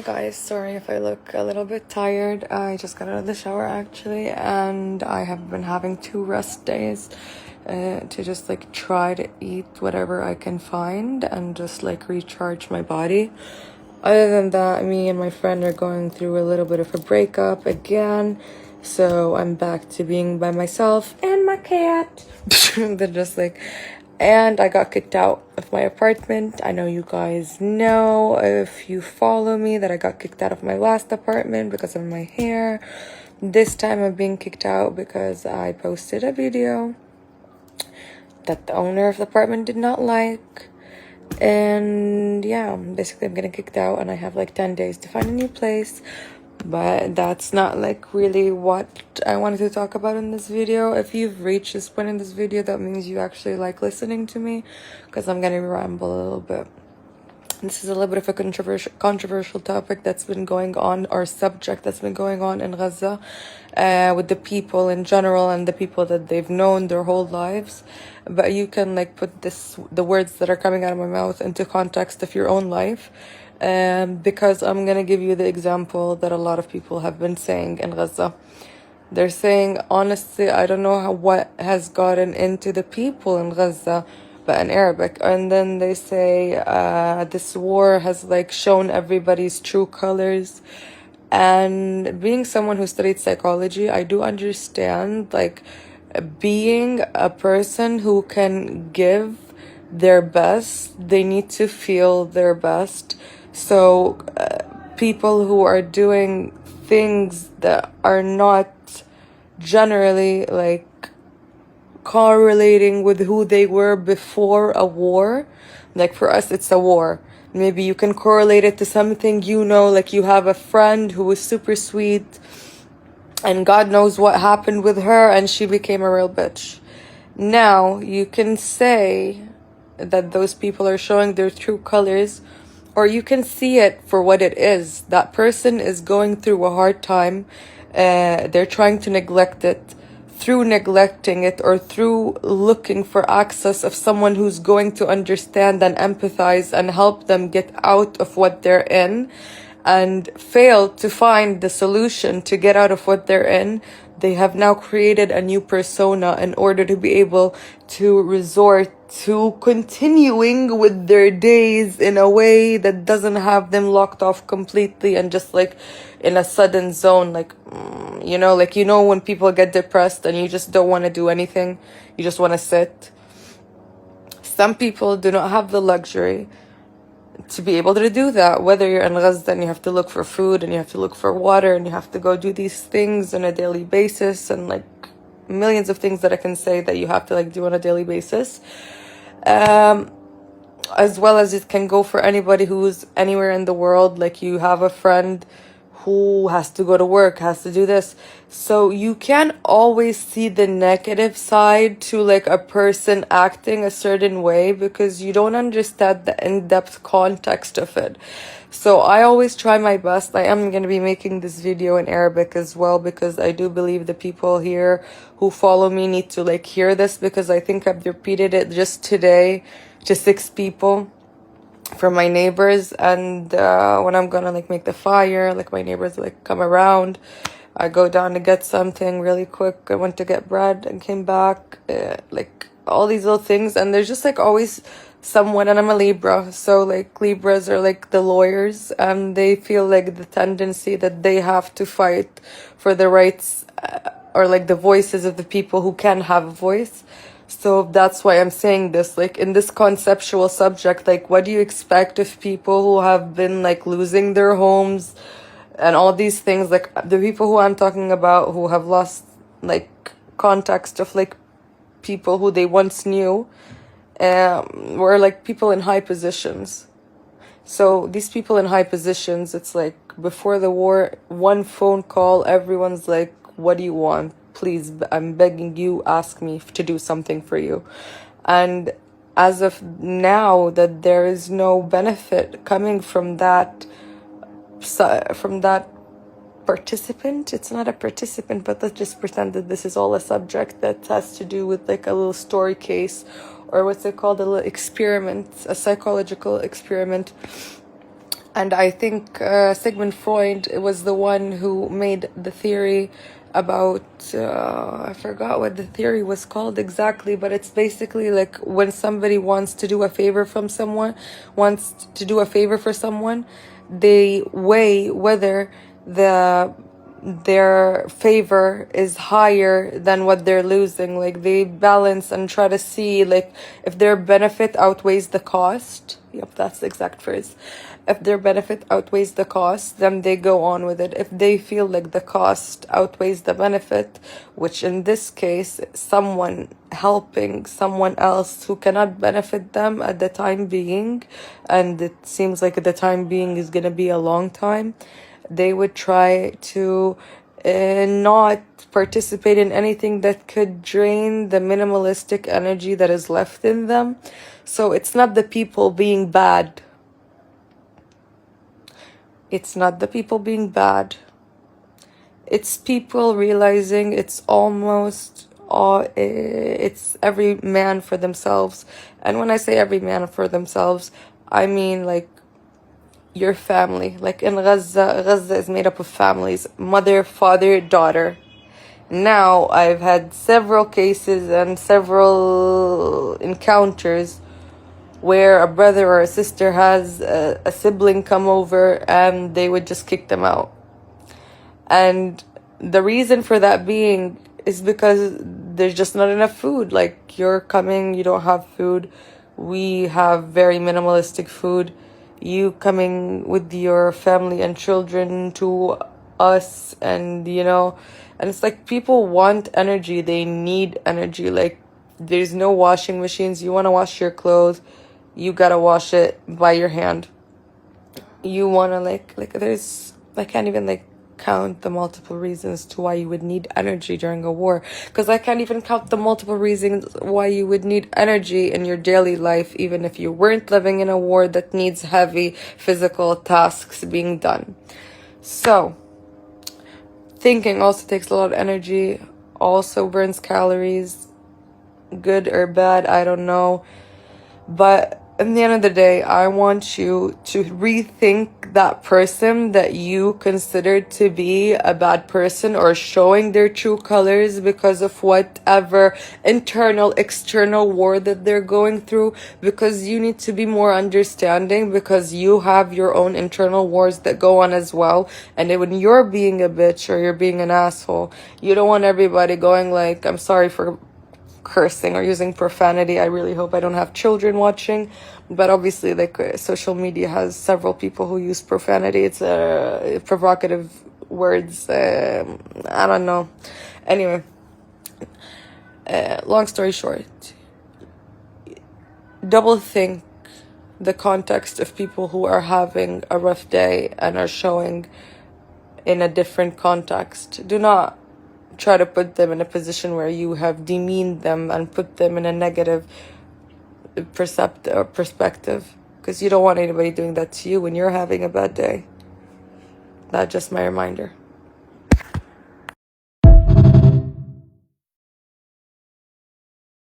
Hi guys, sorry if I look a little bit tired. I just got out of the shower actually, and I have been having 2 rest days to just like try to eat whatever I can find and just like recharge my body. Other than that, me and my friend are going through a little bit of a breakup again, so I'm back to being by myself and my cat. They're just like, and I got kicked out of my apartment. I know you guys know, if you follow me, that I got kicked out of my last apartment because of my hair. This time I'm being kicked out because I posted a video that the owner of the apartment did not like. And yeah, basically I'm getting kicked out and I have like 10 days to find a new place. But that's not like really what I wanted to talk about in this video. If you've reached this point in this video, that means you actually like listening to me, because I'm gonna ramble a little bit. This is a little bit of a controversial topic that's been going on, or subject that's been going on in Gaza, with the people in general and the people that they've known their whole lives. But you can like put the words that are coming out of my mouth into context of your own life. Because I'm gonna give you the example that a lot of people have been saying in Gaza. They're saying, honestly, I don't know what has gotten into the people in Gaza, but in Arabic. And then they say, this war has like shown everybody's true colors. And being someone who studied psychology, I do understand like being a person who can give their best, they need to feel their best. So people who are doing things that are not generally like correlating with who they were before a war, like for us it's a war, maybe you can correlate it to something, like you have a friend who was super sweet and God knows what happened with her and she became a real bitch. Now you can say that those people are showing their true colors, or you can see it for what it is. That person is going through a hard time. They're trying to neglect it. Through neglecting it, or through looking for access of someone who's going to understand and empathize and help them get out of what they're in, and fail to find the solution to get out of what they're in, they have now created a new persona in order to be able to resort to continuing with their days in a way that doesn't have them locked off completely and just like in a sudden zone, like when people get depressed and you just don't want to do anything, you just want to sit. Some people do not have the luxury to be able to do that. Whether you're in Gaza and you have to look for food and you have to look for water and you have to go do these things on a daily basis, and like millions of things that I can say that you have to like do on a daily basis, as well as it can go for anybody who's anywhere in the world. Like you have a friend who has to go to work, has to do this. So you can't always see the negative side to like a person acting a certain way, because you don't understand the in-depth context of it. So I always try my best. I am going to be making this video in Arabic as well, because I do believe the people here who follow me need to like hear this, because I think I've repeated it just today to 6 people from my neighbors. And when I'm gonna like make the fire, like my neighbors like come around, I go down to get something really quick. I went to get bread and came back, like all these little things. And there's just like always someone, and I'm a Libra, so like Libras are like the lawyers, and they feel like the tendency that they have to fight for the rights or like the voices of the people who can have a voice. So that's why I'm saying this, like in this conceptual subject, like what do you expect of people who have been like losing their homes and all these things? Like the people who I'm talking about who have lost like context of like people who they once knew, were like people in high positions. So these people in high positions, it's like before the war, one phone call, everyone's like, what do you want? Please, I'm begging you, ask me to do something for you. And as of now, that there is no benefit coming from that participant. It's not a participant, but let's just pretend that this is all a subject that has to do with like a little story case, or what's it called, a little experiment, a psychological experiment. And I think Sigmund Freud was the one who made the theory about, I forgot what the theory was called exactly, but it's basically like when somebody wants to do a favor from someone, wants to do a favor for someone, they weigh whether their favor is higher than what they're losing. Like they balance and try to see like if their benefit outweighs the cost. Yep, that's the exact phrase. If their benefit outweighs the cost, then they go on with it. If they feel like the cost outweighs the benefit, which in this case, someone helping someone else who cannot benefit them at the time being, and it seems like the time being is going to be a long time, they would try to not participate in anything that could drain the minimalistic energy that is left in them. So it's not the people being bad. It's not the people being bad. It's people realizing it's every man for themselves. And when I say every man for themselves, I mean like your family. Like in Gaza is made up of families, mother, father, daughter. Now I've had several cases and several encounters where a brother or a sister has a sibling come over and they would just kick them out. And the reason for that being is because there's just not enough food. Like you're coming, you don't have food. We have very minimalistic food. You coming with your family and children to us, and and it's like people want energy. They need energy. Like there's no washing machines. You want to wash your clothes, you gotta wash it by your hand. You want to like there's, I can't even like count the multiple reasons to why you would need energy during a war, because I can't even count the multiple reasons why you would need energy in your daily life, even if you weren't living in a war that needs heavy physical tasks being done. So thinking also takes a lot of energy, also burns calories, good or bad, I don't know. But in the end of the day, I want you to rethink that person that you considered to be a bad person or showing their true colors because of whatever internal, external war that they're going through, because you need to be more understanding, because you have your own internal wars that go on as well. And when you're being a bitch or you're being an asshole, you don't want everybody going like, I'm sorry for cursing or using profanity. I really hope I don't have children watching, but obviously like social media has several people who use profanity. It's provocative words. I don't know. Anyway, long story short, double think the context of people who are having a rough day and are showing in a different context. Do not try to put them in a position where you have demeaned them and put them in a negative perspective, because you don't want anybody doing that to you when you're having a bad day. That's just my reminder.